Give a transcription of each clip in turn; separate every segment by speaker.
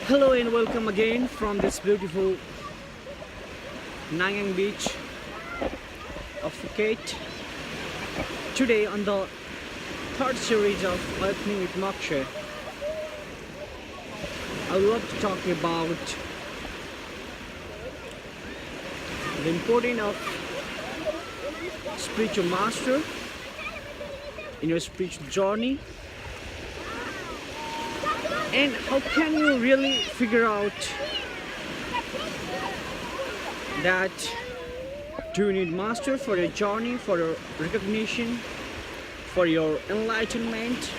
Speaker 1: Hello and welcome again from this beautiful Nanyang beach of Phuket. Today on the third series of Awakening with Moksha, I would love to talk about the importance of spiritual master in your spiritual journey, and how can you really figure out that do you need master for your journey, for your recognition, for your enlightenment,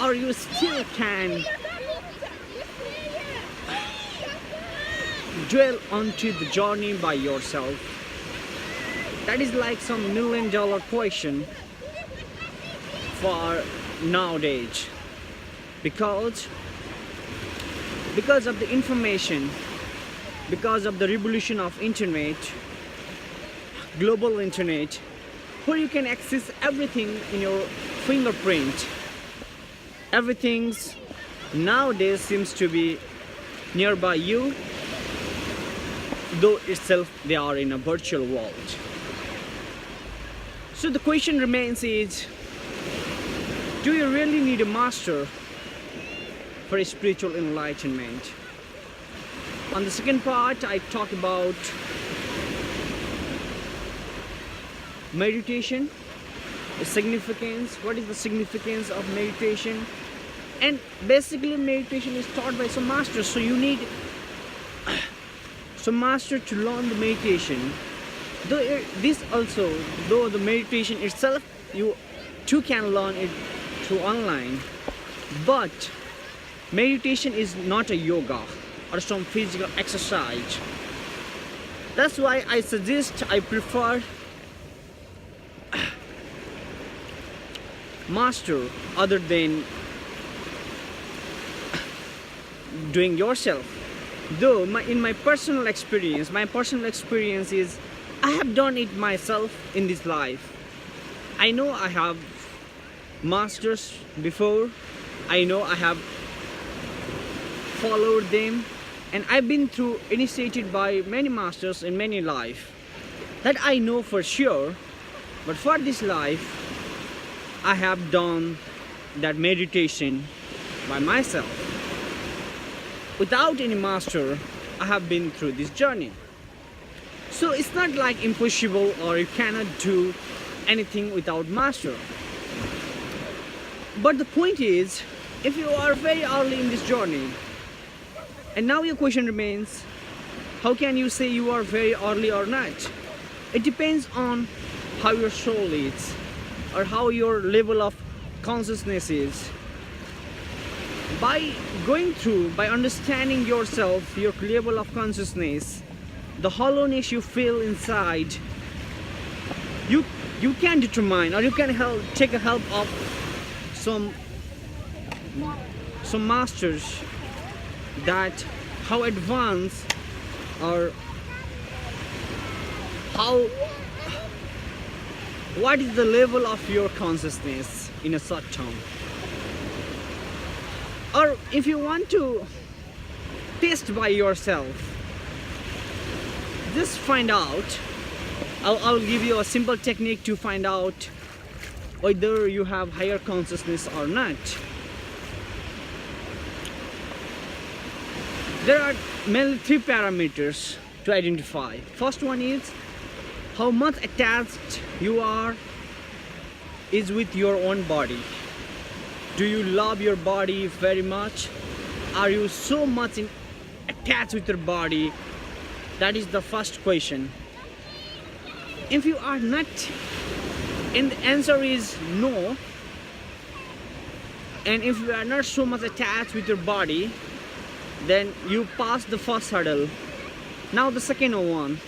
Speaker 1: or you still can dwell onto the journey by yourself? That is like some $1 million question for nowadays, because of the information, because of the revolution of internet, global internet, where you can access everything in your fingerprint. Everything's nowadays seems to be nearby you, though itself they are in a virtual world. So the question remains is, do you really need a master for a spiritual enlightenment? On the second part, I talk about meditation, the significance, what is the significance of meditation, and basically meditation is taught by some masters, so you need some master to learn the meditation. Though the meditation itself, you too can learn it through online, but meditation is not a yoga or some physical exercise. That's why I prefer master other than doing yourself. Though in my personal experience is I have done it myself in this life. I know I have masters before, I know I have followed them, and I've been through initiated by many masters in many life. That I know for sure. But for this life, I have done that meditation by myself. Without any master, I have been through this journey. So it's not like impossible or you cannot do anything without master. But the point is, if you are very early in this journey, and now your question remains, how can you say you are very early or not? It depends on how your soul is, or how your level of consciousness is. By understanding yourself, your level of consciousness, the hollowness you feel inside, you can determine, or you can take a help of some masters, that how advanced or what is the level of your consciousness in a short term. Or if you want to test by yourself, just find out. I'll give you a simple technique to find out whether you have higher consciousness or not. There are mainly 3 parameters to identify. First one is how much attached you are is with your own body. Do you love your body very much? Are you so much attached with your body? That is the first question. If you are not, and the answer is no, and if you are not so much attached with your body, then you pass the first hurdle. Now the second one,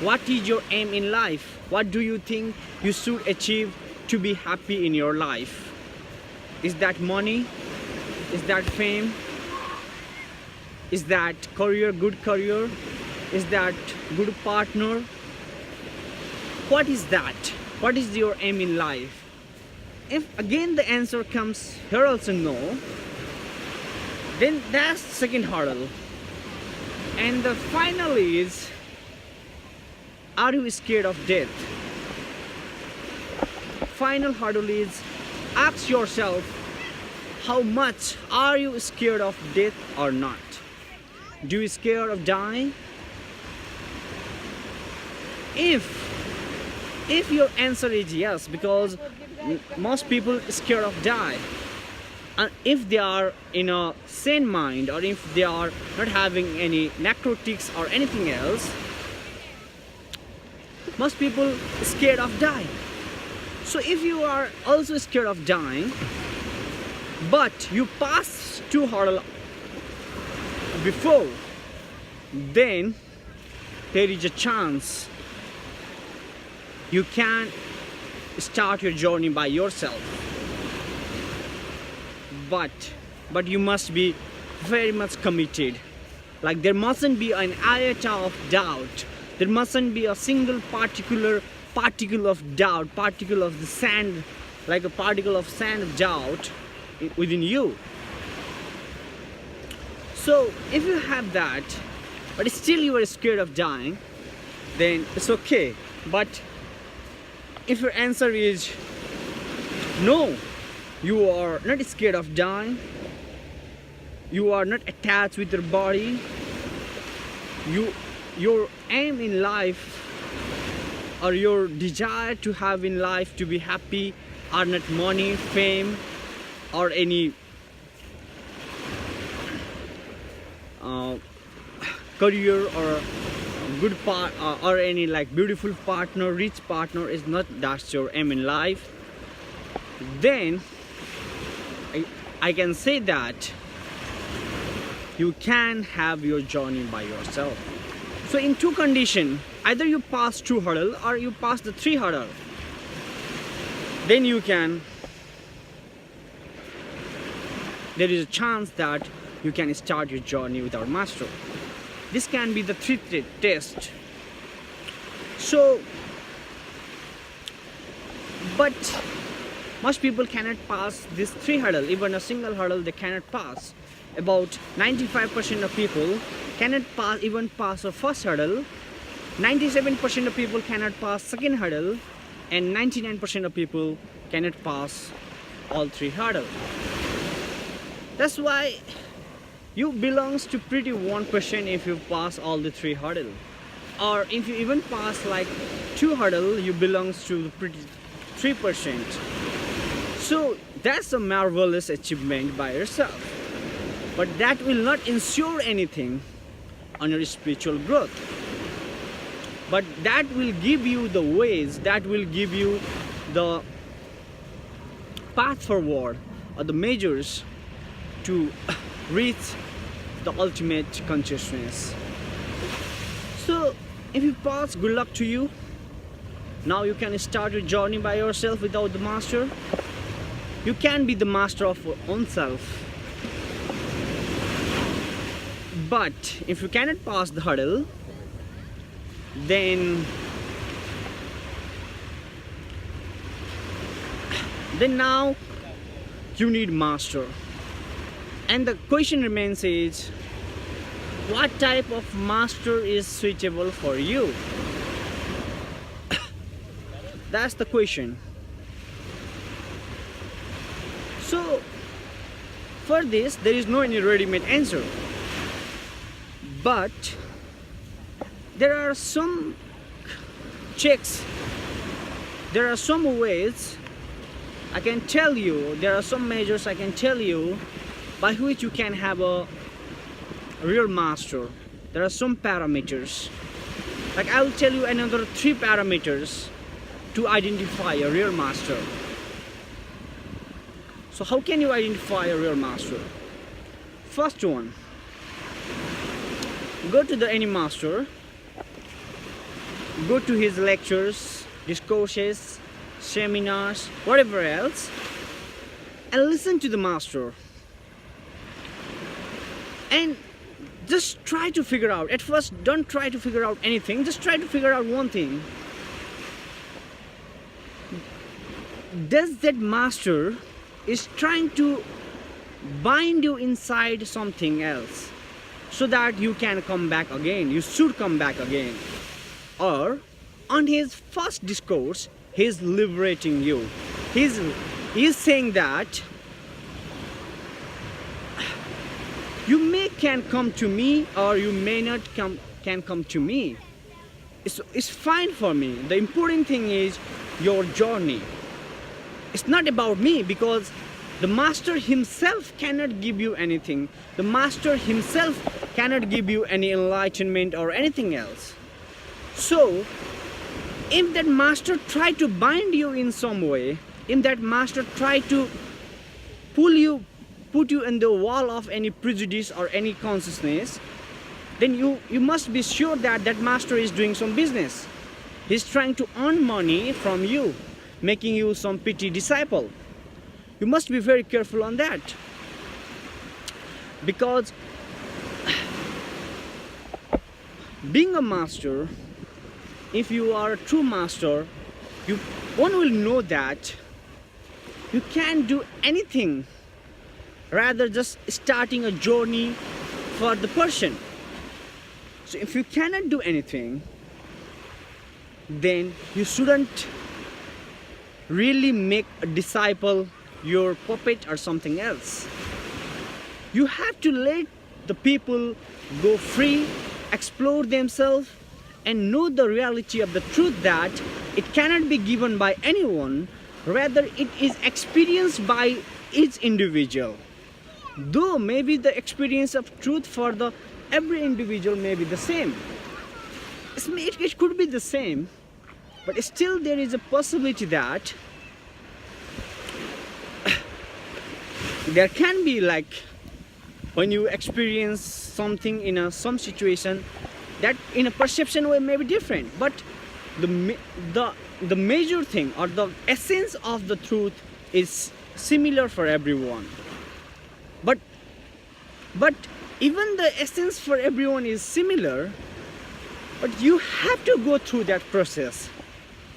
Speaker 1: what is your aim in life? What do you think you should achieve to be happy in your life? Is that money? Is that fame? Is that career, good career? Is that good partner? What is that? What is your aim in life? if again the answer comes here also no, then that's second hurdle. And the final is, are you scared of death? Final hurdle is, ask yourself, how much are you scared of death or not? Do you scared of dying? If your answer is yes, because most people scared of die, and if they are in a sane mind, or if they are not having any narcotics or anything else, most people scared of dying. So if you are also scared of dying, but you pass two hurdles before, then there is a chance you can start your journey by yourself. But you must be very much committed. Like, there mustn't be an iota of doubt. There mustn't be a single particle of doubt, particle of the sand, like a particle of sand of doubt within you. So if you have that, but still you are scared of dying, then it's okay. But if your answer is no, you are not scared of dying, you are not attached with your body, your aim in life, or your desire to have in life to be happy, are not money, fame, or any career, or good part, or any like beautiful partner, rich partner, is not that's your aim in life, then I can say that you can have your journey by yourself. So in two conditions, either you pass two hurdle or you pass the three hurdle, then you can, there is a chance that you can start your journey without master. This can be the three test. So, but most people cannot pass this three hurdle. Even a single hurdle they cannot pass. About 95% of people cannot pass a first hurdle. 97% of people cannot pass second hurdle, and 99% of people cannot pass all three hurdles. That's why you belongs to pretty 1% if you pass all the three hurdle, or if you even pass like two hurdle, you belongs to the pretty 3%. So that's a marvelous achievement by yourself, but that will not ensure anything on your spiritual growth. But that will give you the ways, that will give you the path forward, or the measures to reach the ultimate consciousness. So if you pass, good luck to you. Now you can start your journey by yourself without the master. You can be the master of your own self. But if you cannot pass the hurdle, then now you need master. And the question remains is, what type of master is suitable for you? That's the question. So for this, there is no any ready-made answer, but there are some checks, there are some ways I can tell you, there are some measures I can tell you by which you can have a real master. There are some parameters, like I will tell you another 3 parameters to identify a real master. So how can you identify a real master? First one, go to any master, go to his lectures, discourses, seminars, whatever else, and listen to the master. And just try to figure out, at first don't try to figure out anything, just try to figure out one thing. does that master is trying to bind you inside something else so that you can come back again, you should come back again. Or on his first discourse, he's liberating you. He's saying that you can come to me, or you may not can come to me. It's fine for me. The important thing is your journey. It's not about me, because the master himself cannot give you anything. The master himself cannot give you any enlightenment or anything else. So if that master try to bind you in some way, if that master try to put you in the wall of any prejudice or any consciousness, then you must be sure that that master is doing some business. He's trying to earn money from you, making you some petty disciple. You must be very careful on that, because being a master, if you are a true master, one will know that you can't do anything, rather just starting a journey for the person. So if you cannot do anything, then you shouldn't really make a disciple your puppet or something else. You have to let the people go free, explore themselves, and know the reality of the truth that it cannot be given by anyone, rather it is experienced by each individual. Though maybe the experience of truth for every individual may be the same. It could be the same, but still there is a possibility that there can be, like, when you experience something in some situation, that in a perception way may be different, but the major thing or the essence of the truth is similar for everyone. But even the essence for everyone is similar, but you have to go through that process.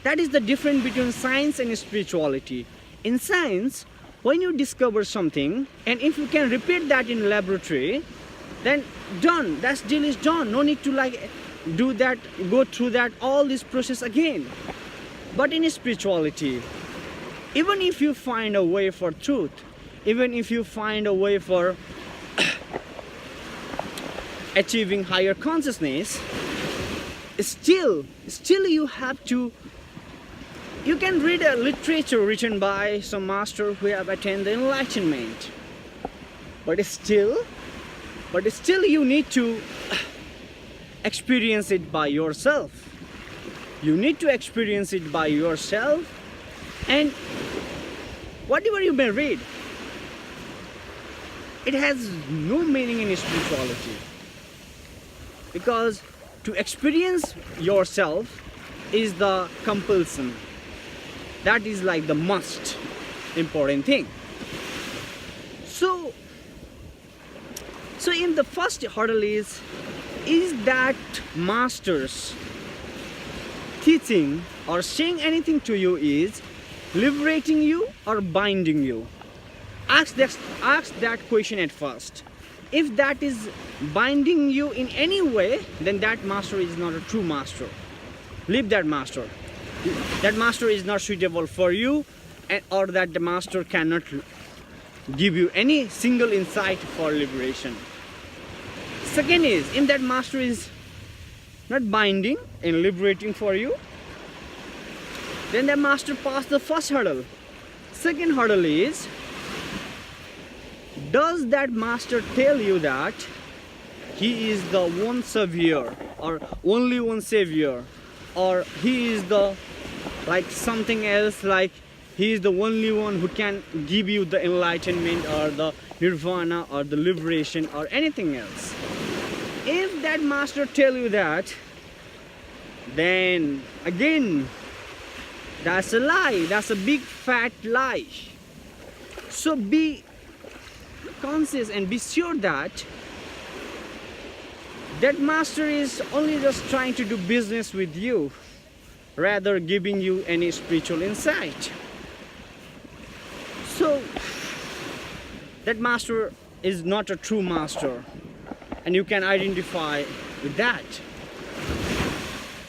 Speaker 1: That is the difference between science and spirituality. In science, when you discover something, and if you can repeat that in laboratory, then done, that deal is done. No need to do that, go through that all this process again. But in spirituality, even if you find a way for truth, even if you find a way for achieving higher consciousness, still you have to, you can read a literature written by some master who have attained the enlightenment, but still you need to experience it by yourself. You need to experience it by yourself, and whatever you may read, it has no meaning in spirituality, because to experience yourself is the compulsion. That is like the most important thing. So in the first hurdle is that master's teaching or saying anything to you is liberating you or binding you? Ask that question at first. If that is binding you in any way, then that master is not a true master. Leave that master. That master is not suitable for you, or that the master cannot give you any single insight for liberation. Second is, if that master is not binding and liberating for you, then the master passed the first hurdle. Second hurdle is, does that master tell you that he is the one savior or only one savior, or he is the something else, like he is the only one who can give you the enlightenment or the nirvana or the liberation or anything else? If that master tell you that, then again, that's a lie. That's a big fat lie. So be conscious and be sure that that master is only just trying to do business with you, rather giving you any spiritual insight. So that master is not a true master, and you can identify with that.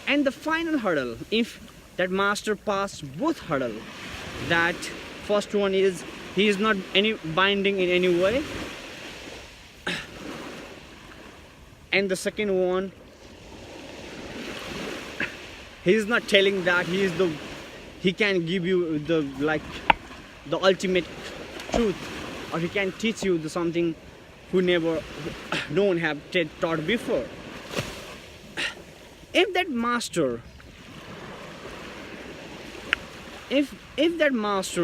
Speaker 1: And the final hurdle, if that master passed both hurdle, that first one is he is not any binding in any way, and the second one, he is not telling that he can give you the ultimate truth, or he can teach you something no one have taught before. If that master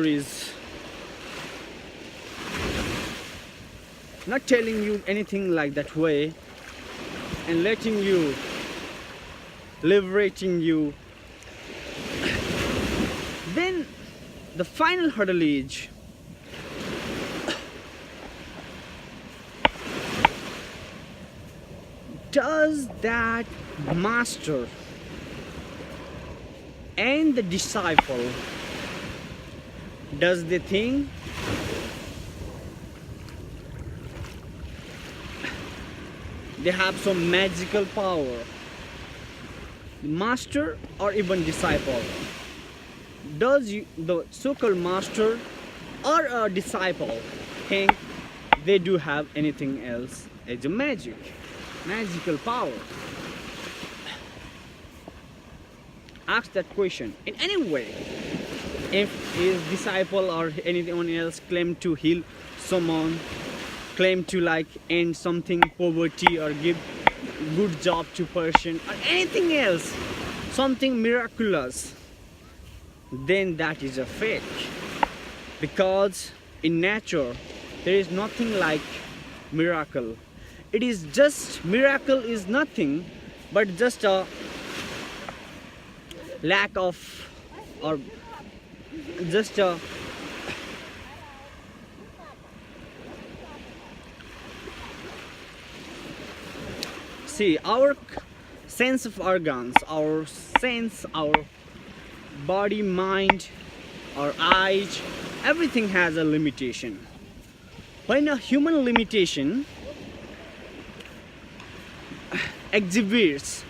Speaker 1: is not telling you anything like that way and letting you, liberating you, then the final hurdle is does that master and the disciple, does they think they have some magical power? The master or even disciple, does the so-called master or a disciple think they do have anything else as a magical power? Ask that question in any way. If his disciple or anyone else claim to heal someone, claim to end something, poverty, or give good job to person, or anything else, something miraculous, then that is a fake. Because in nature there is nothing like miracle. It is just, miracle is nothing but just a lack of, or just a see, our sense of organs, our body, mind, our eyes, everything has a limitation. When a human limitation exhibits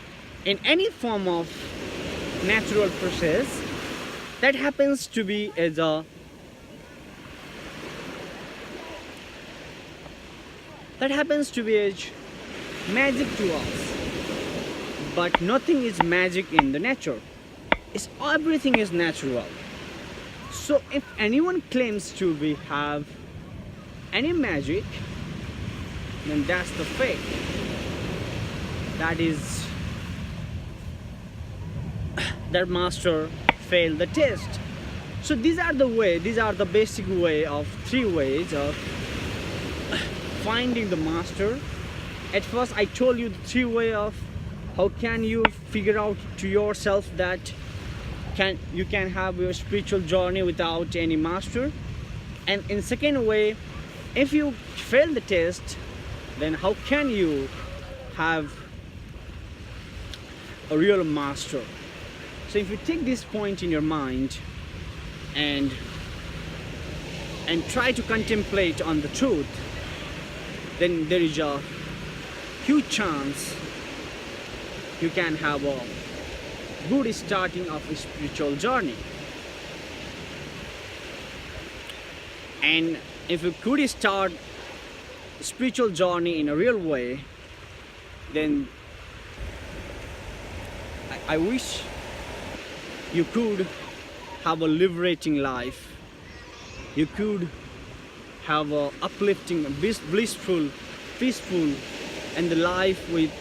Speaker 1: in any form of natural process, that happens to be as magic to us. But nothing is magic in the nature. Everything is natural. So if anyone claims to have any magic, then that's the fake. That is, that master failed the test. So these are the basic way of 3 ways of finding the master. At first I told you the 3 way of how can you figure out to yourself that you can have your spiritual journey without any master. And in second way, if you fail the test, then how can you have a real master? So if you take this point in your mind and try to contemplate on the truth, then there is a huge chance you can have a good starting of a spiritual journey. And if you could start spiritual journey in a real way, then I wish you could have a liberating life. You could have a uplifting, blissful, peaceful, and the life with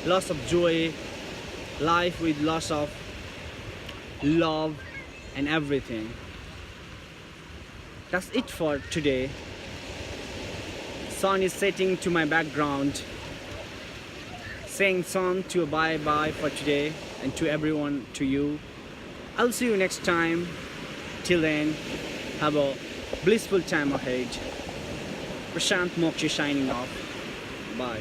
Speaker 1: lots of joy, life with lots of love and everything. That's it for today. Sun is setting to my background, saying sun to bye bye for today, and to everyone, to you. I'll see you next time. Till then, have a blissful time ahead. Prashant Mokshya signing off. Bye.